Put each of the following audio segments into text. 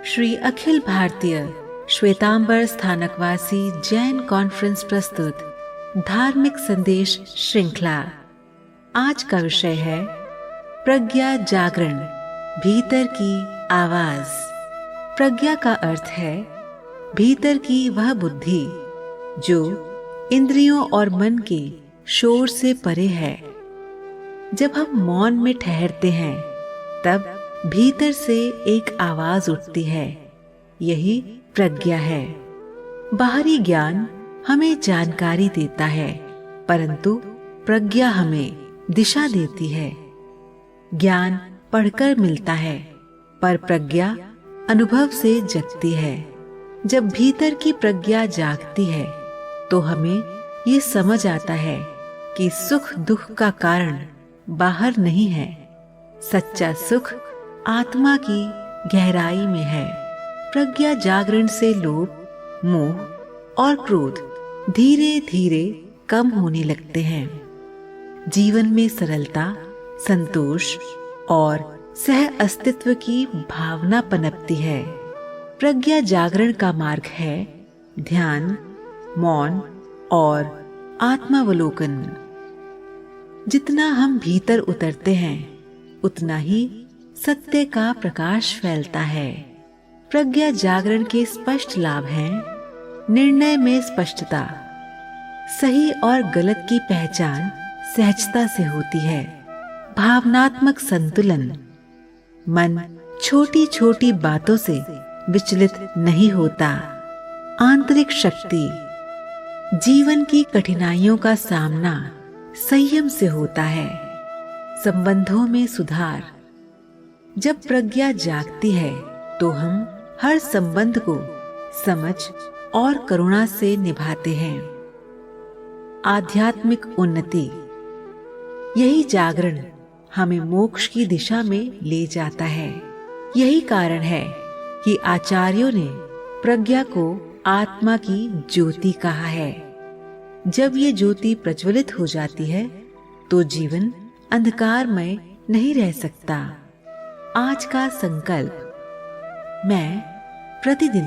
Shri Akhil Bharatiya Shvetambar Sthanakvasi Jain conference प्रस्तुत धार्मिक संदेश श्रृंखला। आज का विषय है प्रज्ञा जागरण, भीतर की आवाज। प्रज्ञा का अर्थ है भीतर की वह बुद्धि जो इंद्रियों और मन के शोर से परे है। जब हम मौन में ठहरते हैं तब भीतर से एक आवाज उठती है, यही प्रज्ञा है। बाहरी ज्ञान हमें जानकारी देता है, परंतु प्रज्ञा हमें दिशा देती है। ज्ञान पढ़कर मिलता है, पर प्रज्ञा अनुभव से जगती है। जब भीतर की प्रज्ञा जागती है तो हमें ये समझ आता है कि सुख दुख का कारण बाहर नहीं है। सच्चा सुख आत्मा की गहराई में है। प्रज्ञा जागरण से लोभ, मोह और क्रोध धीरे धीरे कम होने लगते हैं। जीवन में सरलता, संतोष और सह अस्तित्व की भावना पनपती है। प्रज्ञा जागरण का मार्ग है ध्यान, मौन और आत्मावलोकन। जितना हम भीतर उतरते हैं उतना ही सत्य का प्रकाश फैलता है। प्रज्ञा जागरण के स्पष्ट लाभ हैं निर्णय में स्पष्टता, सही और गलत की पहचान सहजता से होती है, भावनात्मक संतुलन, मन छोटी छोटी बातों से विचलित नहीं होता, आंतरिक शक्ति, जीवन की कठिनाइयों का सामना संयम से होता है, संबंधों में सुधार। जब प्रज्ञा जागती है तो हम हर संबंध को समझ और करुणा से निभाते हैं। आध्यात्मिक उन्नति, यही जागरण हमें मोक्ष की दिशा में ले जाता है। यही कारण है कि आचार्यों ने प्रज्ञा को आत्मा की ज्योति कहा है। जब ये ज्योति प्रज्वलित हो जाती है तो जीवन अंधकारमय नहीं रह सकता। आज का संकल्प, मैं प्रतिदिन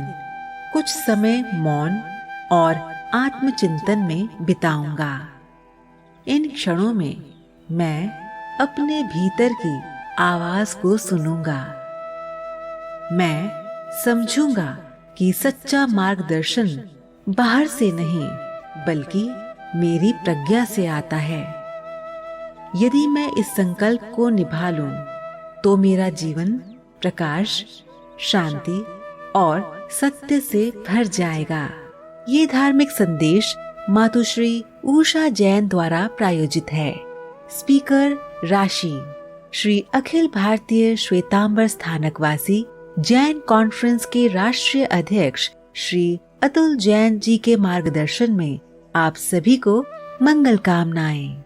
कुछ समय मौन और आत्मचिंतन में बिताऊंगा। इन क्षणों में मैं अपने भीतर की आवाज को सुनूंगा। मैं समझूंगा कि सच्चा मार्गदर्शन बाहर से नहीं बल्कि मेरी प्रज्ञा से आता है। यदि मैं इस संकल्प को निभा लूं तो मेरा जीवन प्रकाश, शांति और सत्य से भर जाएगा। ये धार्मिक संदेश मातुश्री उषा जैन द्वारा प्रायोजित है। स्पीकर राशि श्री अखिल भारतीय श्वेतांबर स्थानकवासी जैन कॉन्फ्रेंस के राष्ट्रीय अध्यक्ष श्री अतुल जैन जी के मार्गदर्शन में आप सभी को मंगल कामनाएं।